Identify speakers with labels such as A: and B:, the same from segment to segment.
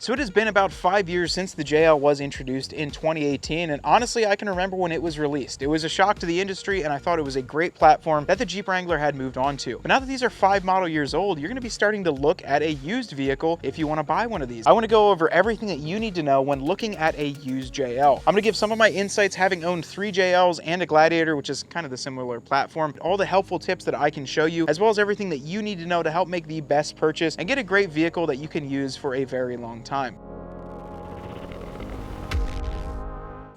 A: So it has been about 5 years since the JL was introduced in 2018, and honestly I can remember when it was released. It was a shock to the industry, and I thought it was a great platform that the Jeep Wrangler had moved on to. But now that these are 5 model years old, you're going to be starting to look at a used vehicle if you want to buy one of these. I want to go over everything that you need to know when looking at a used JL. I'm going to give some of my insights having owned 3 JLs and a Gladiator, which is kind of the similar platform, all the helpful tips that I can show you, as well as everything that you need to know to help make the best purchase and get a great vehicle that you can use for a very long time.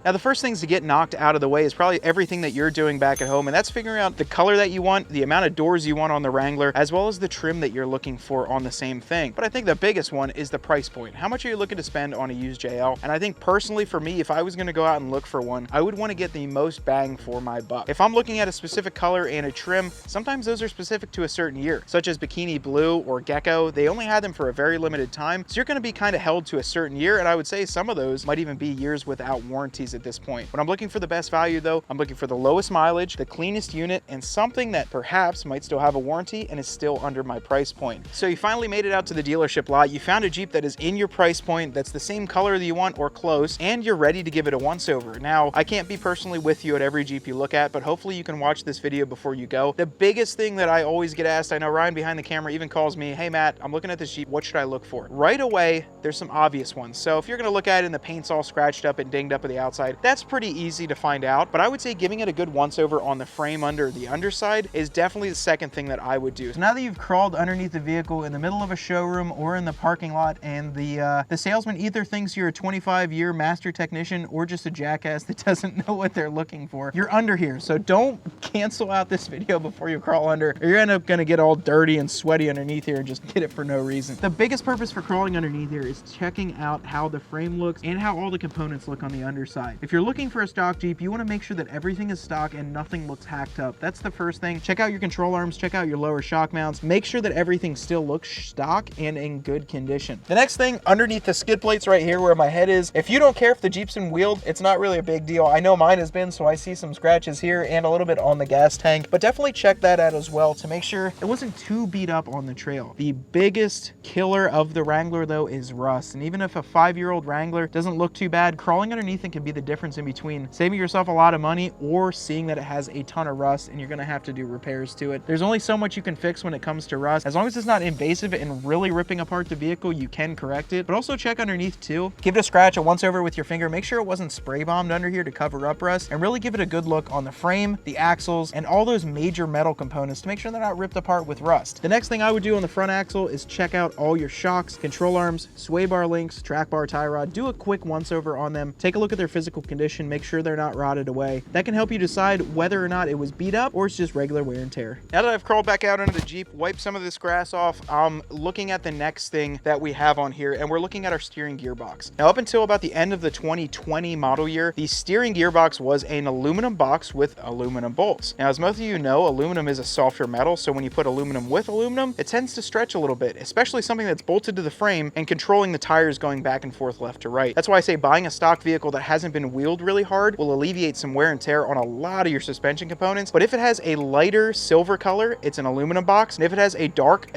A: Now, the first things to get knocked out of the way is probably everything that you're doing back at home, and that's figuring out the color that you want, the amount of doors you want on the Wrangler, as well as the trim that you're looking for on the same thing. But I think the biggest one is the price point. How much are you looking to spend on a used JL? And I think personally for me, if I was going to go out and look for one, I would want to get the most bang for my buck. If I'm looking at a specific color and a trim, sometimes those are specific to a certain year, such as Bikini Blue or Gecko. They only had them for a very limited time, so you're going to be kind of held to a certain year, and I would say some of those might even be years without warranties at this point. When I'm looking for the best value though, I'm looking for the lowest mileage, the cleanest unit, and something that perhaps might still have a warranty and is still under my price point. So you finally made it out to the dealership lot, you found a Jeep that is in your price point, that's the same color that you want or close, and you're ready to give it a once over. Now, I can't be personally with you at every Jeep you look at, but hopefully you can watch this video before you go. The biggest thing that I always get asked, I know Ryan behind the camera even calls me, hey Matt, I'm looking at this Jeep, what should I look for? Right away, there's some obvious ones. So if you're gonna look at it and the paint's all scratched up and dinged up at the outside, that's pretty easy to find out, but I would say giving it a good once over on the frame under the underside is definitely the second thing that I would do. So now that you've crawled underneath the vehicle in the middle of a showroom or in the parking lot, and the salesman either thinks you're a 25-year master technician or just a jackass that doesn't know what they're looking for, you're under here. So don't cancel out this video before you crawl under, or you're end up gonna get all dirty and sweaty underneath here and just get it for no reason. The biggest purpose for crawling underneath here is checking out how the frame looks and how all the components look on the underside. If you're looking for a stock Jeep, you want to make sure that everything is stock and nothing looks hacked up. That's the first thing. Check out your control arms, check out your lower shock mounts, make sure that everything still looks stock and in good condition. The next thing, underneath the skid plates right here where my head is, if you don't care if the Jeep's been wheeled, it's not really a big deal. I know mine has been, so I see some scratches here and a little bit on the gas tank, but definitely check that out as well to make sure it wasn't too beat up on the trail. The biggest killer of the Wrangler though is rust, and even if a 5-year-old Wrangler doesn't look too bad, crawling underneath it can be the difference in between saving yourself a lot of money or seeing that it has a ton of rust and you're going to have to do repairs to it. There's only so much you can fix when it comes to rust. As long as it's not invasive and really ripping apart the vehicle, you can correct it. But also check underneath too. Give it a scratch, a once over with your finger. Make sure it wasn't spray bombed under here to cover up rust, and really give it a good look on the frame, the axles, and all those major metal components to make sure they're not ripped apart with rust. The next thing I would do on the front axle is check out all your shocks, control arms, sway bar links, track bar, tie rod. Do a quick once over on them. Take a look at their physical condition. Make sure they're not rotted away. That can help you decide whether or not it was beat up or it's just regular wear and tear. Now that I've crawled back out under the Jeep, wiped some of this grass off, I'm looking at the next thing that we have on here, and we're looking at our steering gearbox. Now up until about the end of the 2020 model year, the steering gearbox was an aluminum box with aluminum bolts. Now as most of you know, aluminum is a softer metal, so when you put aluminum with aluminum, it tends to stretch a little bit, especially something that's bolted to the frame and controlling the tires going back and forth left to right. That's why I say buying a stock vehicle that hasn't been wheeled really hard will alleviate some wear and tear on a lot of your suspension components. But if it has a lighter silver color, it's an aluminum box, and if it has a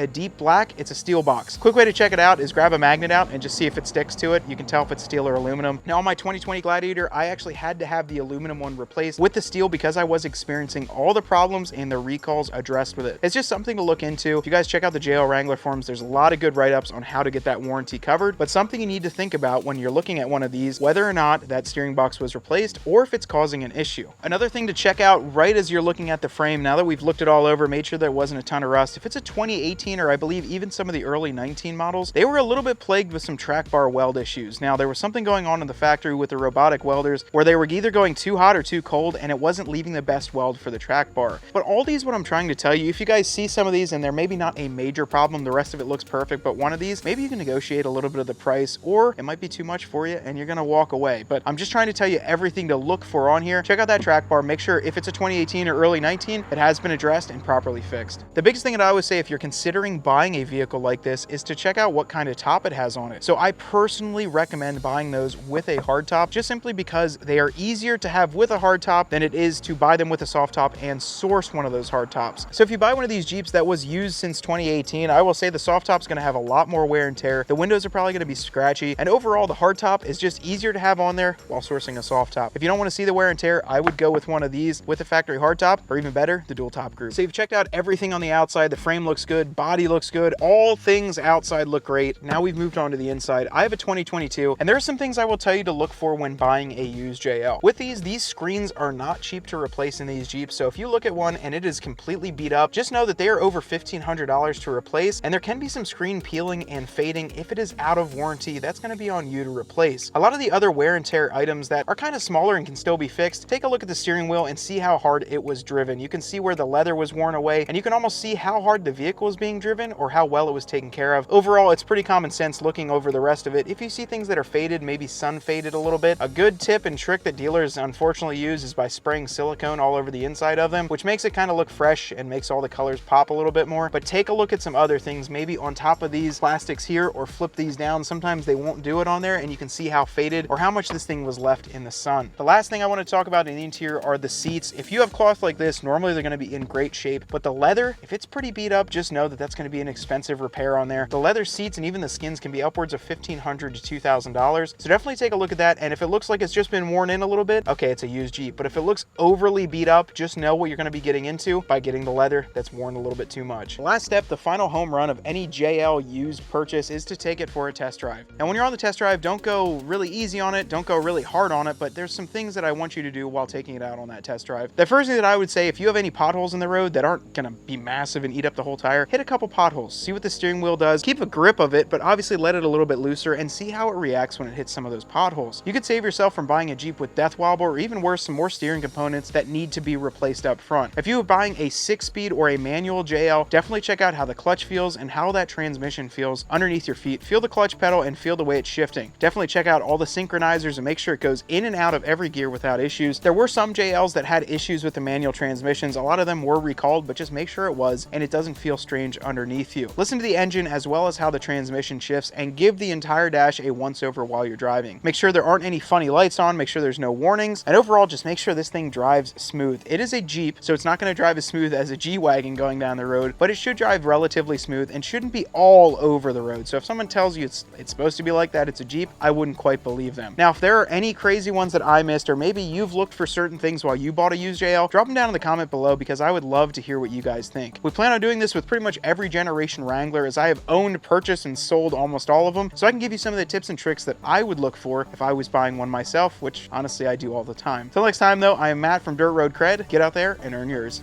A: deep black, it's a steel box. Quick way to check it out is grab a magnet out and just see if it sticks to it. You can tell if it's steel or aluminum. Now on my 2020 Gladiator, I actually had to have the aluminum one replaced with the steel because I was experiencing all the problems and the recalls addressed with it. It's just something to look into. If you guys check out the JL Wrangler forums, there's a lot of good write-ups on how to get that warranty covered, but something you need to think about when you're looking at one of these, whether or not that steering box was replaced or if it's causing an issue. Another thing to check out right as you're looking at the frame, now that we've looked it all over, made sure there wasn't a ton of rust, if it's a 2018 or I believe even some of the early 19 models, they were a little bit plagued with some track bar weld issues. Now there was something going on in the factory with the robotic welders where they were either going too hot or too cold and it wasn't leaving the best weld for the track bar. But all these, what I'm trying to tell you, if you guys see some of these and they're maybe not a major problem, the rest of it looks perfect, but one of these, maybe you can negotiate a little bit of the price, or it might be too much for you and you're gonna walk away. But I'm just trying trying to tell you everything to look for on here, check out that track bar. Make sure if it's a 2018 or early 19, it has been addressed and properly fixed. The biggest thing that I always say if you're considering buying a vehicle like this is to check out what kind of top it has on it. So I personally recommend buying those with a hard top, just simply because they are easier to have with a hard top than it is to buy them with a soft top and source one of those hard tops. So if you buy one of these Jeeps that was used since 2018, I will say the soft top's going to have a lot more wear and tear. The windows are probably going to be scratchy, and overall the hard top is just easier to have on there while sourcing a soft top. If you don't want to see the wear and tear, I would go with one of these with a factory hard top, or even better, the dual top group. So you've checked out everything on the outside. The frame looks good, body looks good, all things outside look great. Now we've moved on to the inside. I have a 2022, and there are some things I will tell you to look for when buying a used JL. With these screens are not cheap to replace in these Jeeps, so if you look at one and it is completely beat up, just know that they are over $1,500 to replace, and there can be some screen peeling and fading. If it is out of warranty, that's going to be on you to replace. A lot of the other wear and tear items that are kind of smaller and can still be fixed, take a look at the steering wheel and see how hard it was driven. You can see where the leather was worn away, and you can almost see how hard the vehicle is being driven or how well it was taken care of. Overall, it's pretty common sense looking over the rest of it. If you see things that are faded, maybe sun faded a little bit, a good tip and trick that dealers unfortunately use is by spraying silicone all over the inside of them, which makes it kind of look fresh and makes all the colors pop a little bit more. But take a look at some other things, maybe on top of these plastics here, or flip these down. Sometimes they won't do it on there, and you can see how faded or how much this thing was left in the sun. The last thing I want to talk about in the interior are the seats. If you have cloth like this, normally they're going to be in great shape, but the leather, if it's pretty beat up, just know that that's going to be an expensive repair on there. The leather seats and even the skins can be upwards of $1,500 to $2,000. So definitely take a look at that. And if it looks like it's just been worn in a little bit, okay, it's a used Jeep. But if it looks overly beat up, just know what you're going to be getting into by getting the leather that's worn a little bit too much. The last step, the final home run of any JL used purchase, is to take it for a test drive. Now, when you're on the test drive, don't go really easy on it, don't go really hard on it, but there's some things that I want you to do while taking it out on that test drive. The first thing that I would say, if you have any potholes in the road that aren't going to be massive and eat up the whole tire, hit a couple potholes, see what the steering wheel does, keep a grip of it, but obviously let it a little bit looser and see how it reacts when it hits some of those potholes. You could save yourself from buying a Jeep with death wobble, or even worse, some more steering components that need to be replaced up front. If you are buying a 6-speed or a manual JL, definitely check out how the clutch feels and how that transmission feels underneath your feet. Feel the clutch pedal and feel the way it's shifting. Definitely check out all the synchronizers and make sure it goes in and out of every gear without issues. There were some JLs that had issues with the manual transmissions. A lot of them were recalled, but just make sure it was and it doesn't feel strange underneath you. Listen to the engine as well as how the transmission shifts, and give the entire dash a once-over while you're driving. Make sure there aren't any funny lights on, make sure there's no warnings, and overall just make sure this thing drives smooth. It is a Jeep, so it's not going to drive as smooth as a G-Wagon going down the road, but it should drive relatively smooth and shouldn't be all over the road. So if someone tells you it's supposed to be like that, it's a Jeep, I wouldn't quite believe them. Now, if there are any crazy ones that I missed, or maybe you've looked for certain things while you bought a used JL, drop them down in the comment below, because I would love to hear what you guys think. We plan on doing this with pretty much every generation Wrangler, as I have owned, purchased, and sold almost all of them, so I can give you some of the tips and tricks that I would look for if I was buying one myself, which honestly I do all the time. Till next time though, I am Matt from Dirt Road CRED. Get out there and earn yours.